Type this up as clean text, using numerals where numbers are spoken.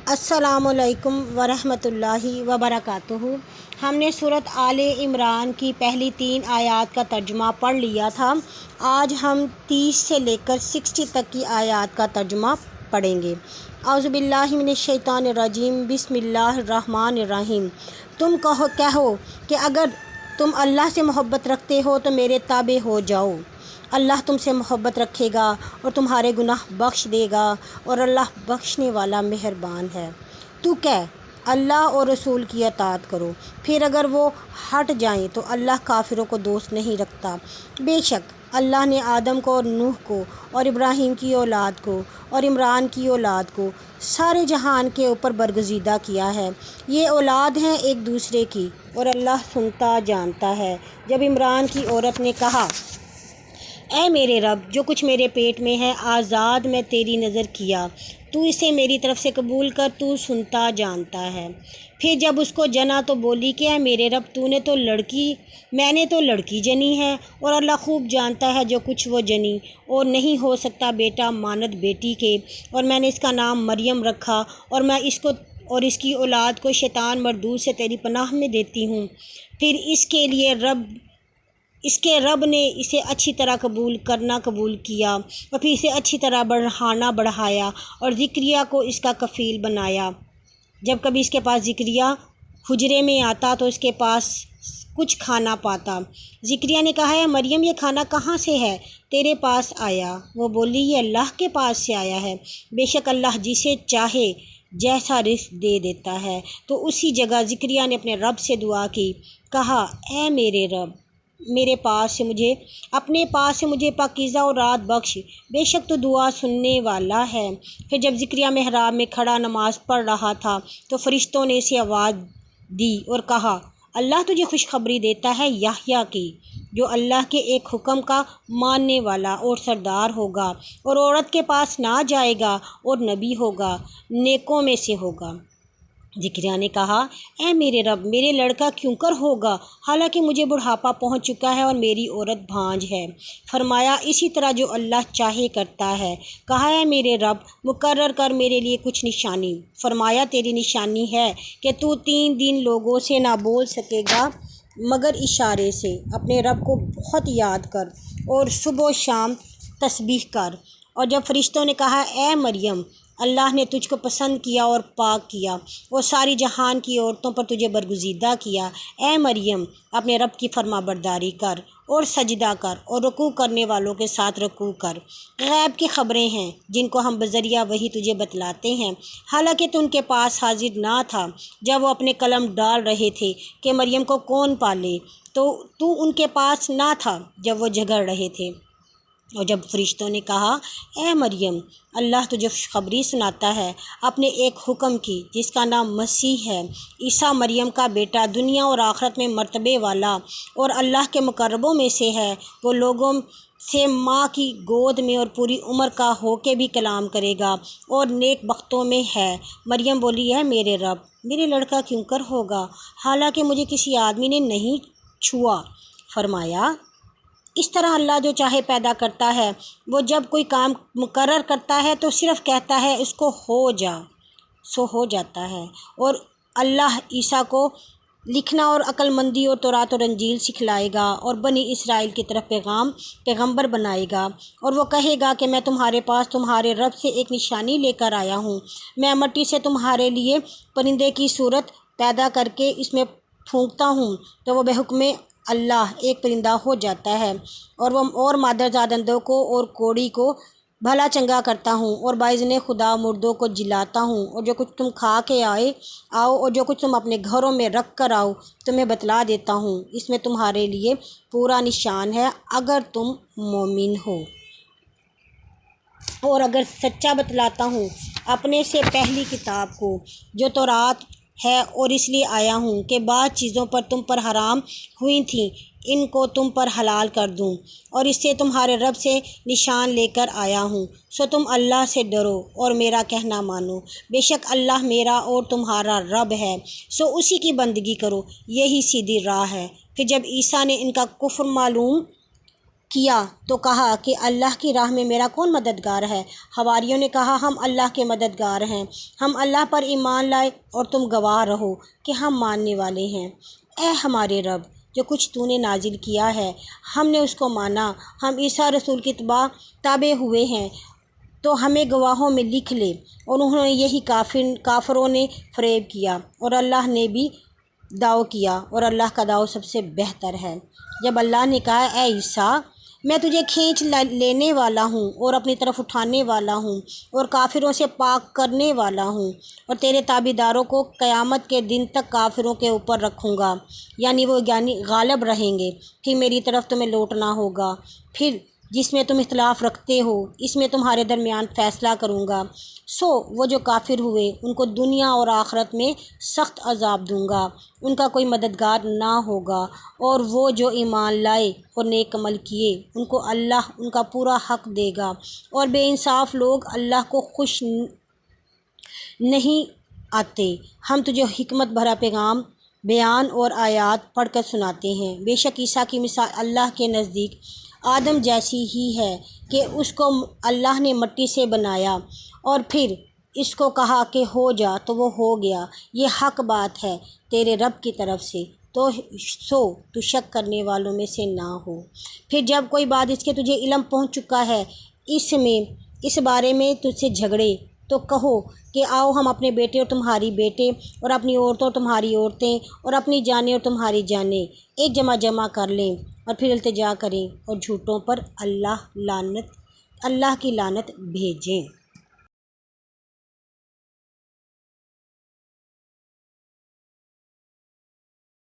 السلام علیکم ورحمۃ اللہ وبرکاتہ۔ ہم نے سورۃ آل عمران کی پہلی 3 آیات کا ترجمہ پڑھ لیا تھا۔ آج ہم 30 سے لے کر 60 تک کی آیات کا ترجمہ پڑھیں گے۔ اعوذ باللہ من الشیطان الرجیم، بسم اللہ الرحمن الرحیم۔ تم کہو کہ اگر تم اللہ سے محبت رکھتے ہو تو میرے تابع ہو جاؤ۔ اللہ تم سے محبت رکھے گا اور تمہارے گناہ بخش دے گا، اور اللہ بخشنے والا مہربان ہے۔ تو کہہ، اللہ اور رسول کی اطاعت کرو۔ پھر اگر وہ ہٹ جائیں تو اللہ کافروں کو دوست نہیں رکھتا۔ بے شک اللہ نے آدم کو اور نوح کو اور ابراہیم کی اولاد کو اور عمران کی اولاد کو سارے جہان کے اوپر برگزیدہ کیا ہے۔ یہ اولاد ہیں ایک دوسرے کی، اور اللہ سنتا جانتا ہے۔ جب عمران کی عورت نے کہا، اے میرے رب، جو کچھ میرے پیٹ میں ہے آزاد میں تیری نظر کیا، تو اسے میری طرف سے قبول کر، تو سنتا جانتا ہے۔ پھر جب اس کو جنا تو بولی کہ اے میرے رب، میں نے تو لڑکی جنی ہے، اور اللہ خوب جانتا ہے جو کچھ وہ جنی، اور نہیں ہو سکتا بیٹا مانند بیٹی کے، اور میں نے اس کا نام مریم رکھا، اور میں اس کو اور اس کی اولاد کو شیطان مردود سے تیری پناہ میں دیتی ہوں۔ پھر اس کے رب نے اسے اچھی طرح قبول کیا، اور پھر اسے اچھی طرح بڑھایا، اور زکریا کو اس کا کفیل بنایا۔ جب کبھی اس کے پاس زکریا حجرے میں آتا تو اس کے پاس کچھ کھانا پاتا۔ زکریا نے کہا، اے مریم، یہ کھانا کہاں سے ہے تیرے پاس آیا؟ وہ بولی، یہ اللہ کے پاس سے آیا ہے۔ بے شک اللہ جسے چاہے جیسا رزق دے دیتا ہے۔ تو اسی جگہ زکریا نے اپنے رب سے دعا کی، کہا، اے میرے رب، اپنے پاس سے مجھے پاکیزہ اور رات بخش، بے شک تو دعا سننے والا ہے۔ پھر جب زکریا محراب میں کھڑا نماز پڑھ رہا تھا تو فرشتوں نے اسے آواز دی اور کہا، اللہ تجھے خوشخبری دیتا ہے یحییٰ کی، جو اللہ کے ایک حکم کا ماننے والا اور سردار ہوگا، اور عورت کے پاس نہ جائے گا، اور نبی ہوگا، نیکوں میں سے ہوگا۔ زکریا نے کہا، اے میرے رب، میرے لڑکا کیوں کر ہوگا، حالانکہ مجھے بڑھاپا پہنچ چکا ہے اور میری عورت بھانج ہے۔ فرمایا، اسی طرح جو اللہ چاہے کرتا ہے۔ کہا، اے میرے رب، مقرر کر میرے لیے کچھ نشانی۔ فرمایا، تیری نشانی ہے کہ تو 3 دن لوگوں سے نہ بول سکے گا مگر اشارے سے۔ اپنے رب کو بہت یاد کر اور صبح و شام تسبیح کر۔ اور جب فرشتوں نے کہا، اے مریم، اللہ نے تجھ کو پسند کیا اور پاک کیا، اور ساری جہان کی عورتوں پر تجھے برگزیدہ کیا، اے مریم، اپنے رب کی فرما برداری کر اور سجدہ کر، اور رکوع کرنے والوں کے ساتھ رکوع کر۔ غیب کی خبریں ہیں جن کو ہم بذریعہ وحی تجھے بتلاتے ہیں، حالانکہ تو ان کے پاس حاضر نہ تھا جب وہ اپنے قلم ڈال رہے تھے کہ مریم کو کون پالے، تو ان کے پاس نہ تھا جب وہ جھگڑ رہے تھے۔ اور جب فرشتوں نے کہا، اے مریم، اللہ تجھے خوشخبری سناتا ہے اپنے ایک حکم کی، جس کا نام مسیح ہے، عیسیٰ مریم کا بیٹا، دنیا اور آخرت میں مرتبے والا، اور اللہ کے مقربوں میں سے ہے۔ وہ لوگوں سے ماں کی گود میں اور پوری عمر کا ہو کے بھی کلام کرے گا، اور نیک بختوں میں ہے۔ مریم بولی، اے میرے رب، میرے لڑکا کیوں کر ہوگا، حالانکہ مجھے کسی آدمی نے نہیں چھوا۔ فرمایا، اس طرح اللہ جو چاہے پیدا کرتا ہے۔ وہ جب کوئی کام مقرر کرتا ہے تو صرف کہتا ہے اس کو ہو جا، سو ہو جاتا ہے۔ اور اللہ عیسیٰ کو لکھنا اور عقل مندی اور تورات اور انجیل سکھلائے گا، اور بنی اسرائیل کی طرف پیغمبر بنائے گا، اور وہ کہے گا کہ میں تمہارے پاس تمہارے رب سے ایک نشانی لے کر آیا ہوں۔ میں مٹی سے تمہارے لیے پرندے کی صورت پیدا کر کے اس میں پھونکتا ہوں تو وہ بحکم اللہ ایک پرندہ ہو جاتا ہے، اور مادرزادندوں کو اور کوڑی کو بھلا چنگا کرتا ہوں، اور باذن خدا مردوں کو جلاتا ہوں، اور جو کچھ تم کھا کے آؤ اور جو کچھ تم اپنے گھروں میں رکھ کر آؤ تمہیں بتلا دیتا ہوں۔ اس میں تمہارے لیے پورا نشان ہے اگر تم مومن ہو۔ اور اگر سچا بتلاتا ہوں اپنے سے پہلی کتاب کو جو تورات ہے، اور اس لیے آیا ہوں کہ بعض چیزوں پر تم پر حرام ہوئی تھیں ان کو تم پر حلال کر دوں، اور اس سے تمہارے رب سے نشان لے کر آیا ہوں، سو تم اللہ سے ڈرو اور میرا کہنا مانو۔ بے شک اللہ میرا اور تمہارا رب ہے، سو اسی کی بندگی کرو، یہی سیدھی راہ ہے۔ پھر جب عیسیٰ نے ان کا کفر معلوم کیا تو کہا کہ اللہ کی راہ میں میرا کون مددگار ہے؟ حواریوں نے کہا ہم اللہ کے مددگار ہیں، ہم اللہ پر ایمان لائے اور تم گواہ رہو کہ ہم ماننے والے ہیں۔ اے ہمارے رب، جو کچھ تو نے نازل کیا ہے ہم نے اس کو مانا، ہم عیسیٰ رسول کی تابع ہوئے ہیں، تو ہمیں گواہوں میں لکھ لے۔ اور انہوں نے یہی کافروں نے فریب کیا اور اللہ نے بھی دعو کیا، اور اللہ کا دعو سب سے بہتر ہے۔ جب اللہ نے کہا اے عیسیٰ میں تجھے کھینچ لینے والا ہوں اور اپنی طرف اٹھانے والا ہوں اور کافروں سے پاک کرنے والا ہوں، اور تیرے تابعداروں کو قیامت کے دن تک کافروں کے اوپر رکھوں گا، یعنی وہ غالب رہیں گے، پھر میری طرف تمہیں لوٹنا ہوگا، پھر جس میں تم اختلاف رکھتے ہو اس میں تمہارے درمیان فیصلہ کروں گا۔ سو وہ جو کافر ہوئے ان کو دنیا اور آخرت میں سخت عذاب دوں گا، ان کا کوئی مددگار نہ ہوگا، اور وہ جو ایمان لائے اور نیک عمل کیے ان کو اللہ ان کا پورا حق دے گا۔ اور بے انصاف لوگ اللہ کو خوش نہیں آتے۔ ہم تجھے حکمت بھرا پیغام، بیان اور آیات پڑھ کر سناتے ہیں۔ بے شک عیسیٰ کی مثال اللہ کے نزدیک آدم جیسی ہی ہے کہ اس کو اللہ نے مٹی سے بنایا اور پھر اس کو کہا کہ ہو جا تو وہ ہو گیا۔ یہ حق بات ہے تیرے رب کی طرف سے، تو شک کرنے والوں میں سے نہ ہو۔ پھر جب کوئی بات اس کے تجھے علم پہنچ چکا ہے اس بارے میں تجھ سے جھگڑے تو کہو کہ آؤ ہم اپنے بیٹے اور تمہاری بیٹے اور اپنی عورتوں اور تمہاری عورتیں اور اپنی جانیں اور تمہاری جانیں ایک جمع کر لیں اور پھر التجا کریں اور جھوٹوں پر اللہ کی لعنت بھیجیں۔